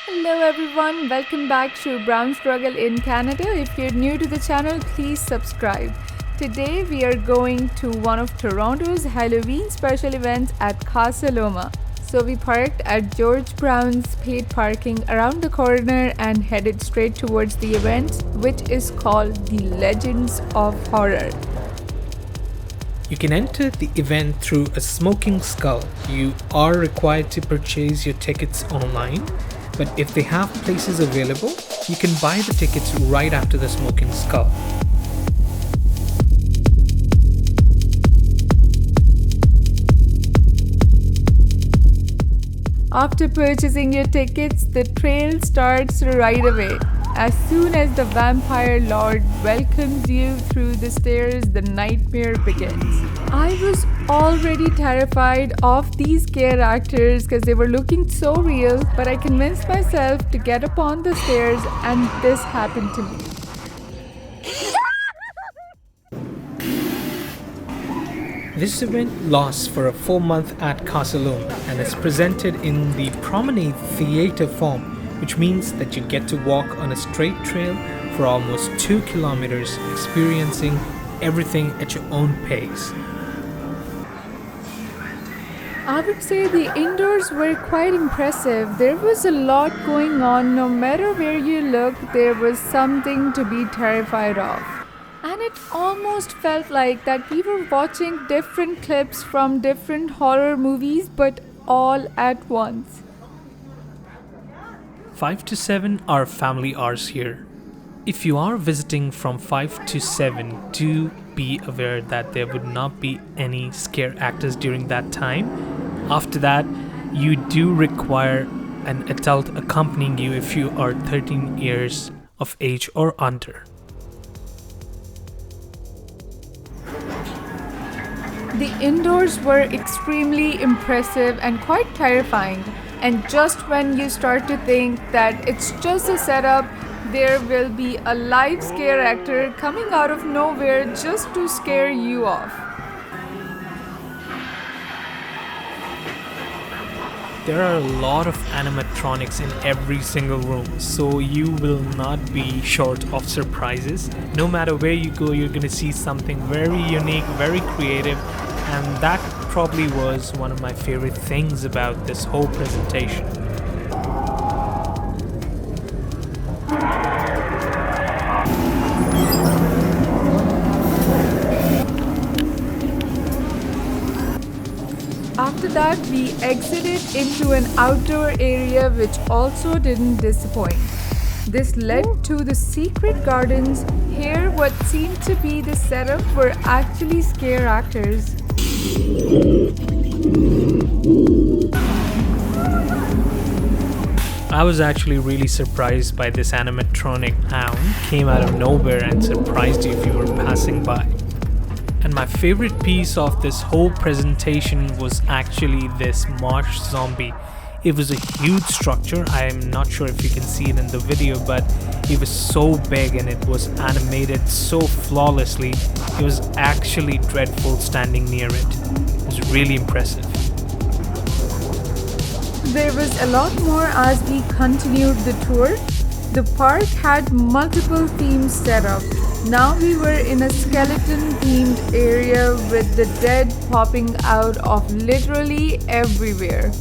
Hello everyone, welcome back to Brown Struggle in Canada. If you're new to the channel, please subscribe. Today we are going to one of Toronto's Halloween special events at Casa Loma. So we parked at George Brown's paid parking around the corner and headed straight towards the event, which is called the Legends of Horror. You can enter the event through a smoking skull. You are required to purchase your tickets online, but if they have places available, you can buy the tickets right after the smoking skull. After purchasing your tickets, the trail starts right away. As soon as the vampire lord welcomes you through the stairs, the nightmare begins. I was already terrified of these scare actors because they were looking so real, but I convinced myself to get upon the stairs and this happened to me. This event lasts for a full month at Casa Loma and is presented in the promenade theatre form, which means that you get to walk on a straight trail for almost 2 kilometers, experiencing everything at your own pace. I would say the indoors were quite impressive. There was a lot going on. No matter where you looked, there was something to be terrified of. And it almost felt like that we were watching different clips from different horror movies, but all at once. 5 to 7 are family hours here. If you are visiting from 5 to 7, do be aware that there would not be any scare actors during that time. After that, you do require an adult accompanying you if you are 13 years of age or under. The indoors were extremely impressive and quite terrifying. And just when you start to think that it's just a setup, there will be a live scare actor coming out of nowhere just to scare you off. There are a lot of animatronics in every single room, so you will not be short of surprises. No matter where you go, you're going to see something very unique, very creative, and that probably was one of my favorite things about this whole presentation. After that, we exited into an outdoor area which also didn't disappoint. This led to the secret gardens. Here, what seemed to be the setup were actually scare actors. I was actually really surprised by this animatronic hound. Came out of nowhere and surprised you if you were passing by. And my favorite piece of this whole presentation was actually this marsh zombie. It was a huge structure. I am not sure if you can see it in the video, but it was so big and it was animated so flawlessly. It was actually dreadful standing near it. It was really impressive. There was a lot more as we continued the tour. The park had multiple themes set up. Now we were in a skeleton-themed area with the dead popping out of literally everywhere.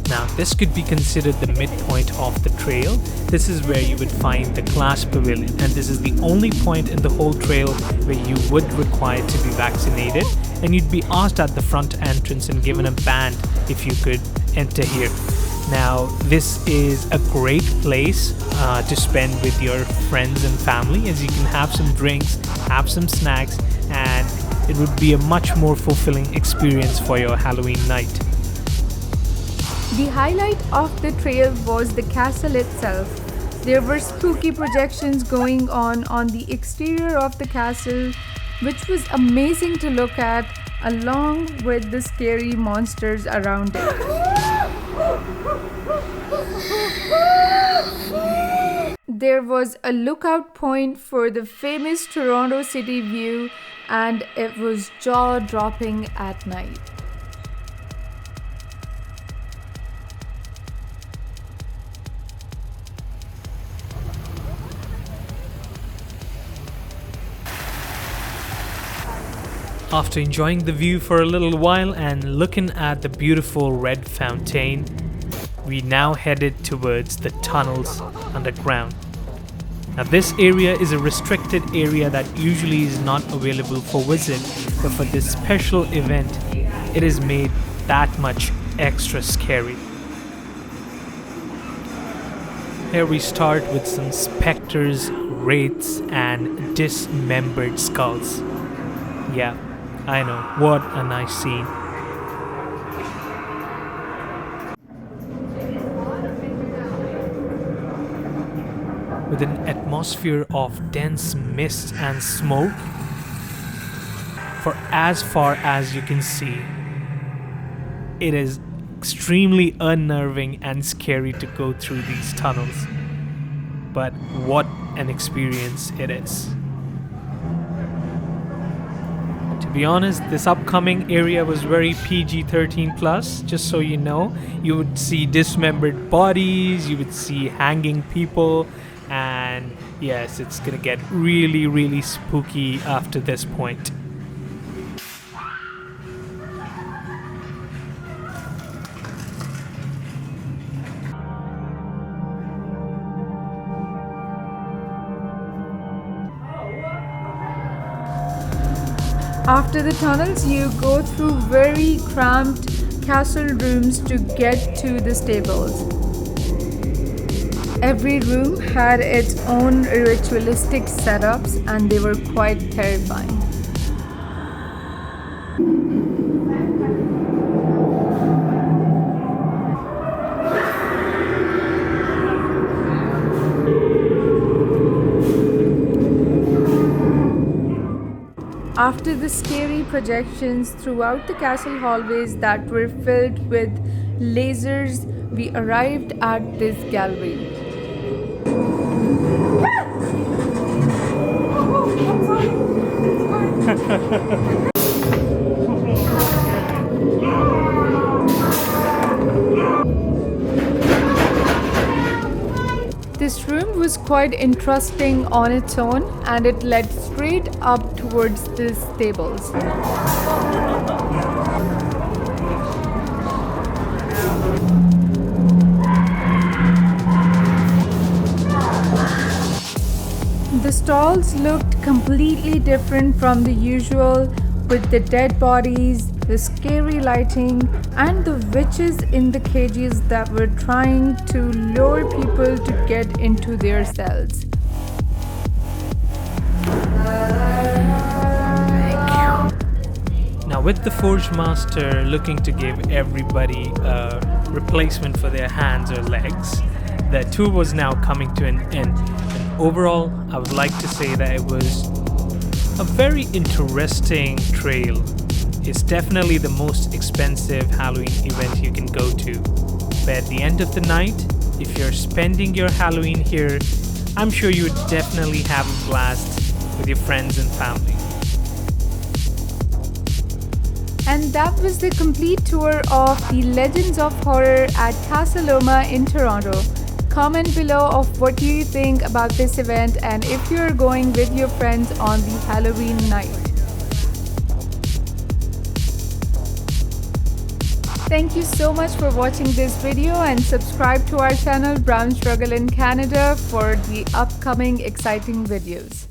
Now this could be considered the midpoint of the trail. This is where you would find the class pavilion, and this is the only point in the whole trail where you would require to be vaccinated, and you'd be asked at the front entrance and given a band if you could enter here. Now this is a great place to spend with your friends and family, as you can have some drinks, have some snacks, and it would be a much more fulfilling experience for your Halloween night. The highlight of the trail was the castle itself. There were spooky projections going on the exterior of the castle, which was amazing to look at, along with the scary monsters around it. There was a lookout point for the famous Toronto city view, and it was jaw-dropping at night. After enjoying the view for a little while and looking at the beautiful red fountain, we now headed towards the tunnels underground. Now this area is a restricted area that usually is not available for visit, but for this special event, it is made that much extra scary. Here we start with some specters, wraiths and dismembered skulls. Yeah, I know, what a nice scene. With an atmosphere of dense mist and smoke for as far as you can see. It is extremely unnerving and scary to go through these tunnels, but what an experience it is. To be honest, this upcoming area was very PG-13 plus, just so you know. You would see dismembered bodies, you would see hanging people, and yes, it's gonna get really, really spooky after this point. After the tunnels, you go through very cramped castle rooms to get to the stables. Every room had its own ritualistic setups and they were quite terrifying. After the scary projections throughout the castle hallways that were filled with lasers, we arrived at this gallery. This room was quite interesting on its own and it led straight up towards the stables. The stalls looked completely different from the usual, with the dead bodies, the scary lighting, and the witches in the cages that were trying to lure people to get into their cells. Now with the Forge Master looking to give everybody a replacement for their hands or legs, the tour was now coming to an end. And overall, I would like to say that it was a very interesting trail. It's definitely the most expensive Halloween event you can go to. But at the end of the night, if you're spending your Halloween here, I'm sure you would definitely have a blast with your friends and family. And that was the complete tour of the Legends of Horror at Casa Loma in Toronto. Comment below of what you think about this event and if you're going with your friends on the Halloween night. Thank you so much for watching this video and subscribe to our channel Brown Struggle in Canada for the upcoming exciting videos.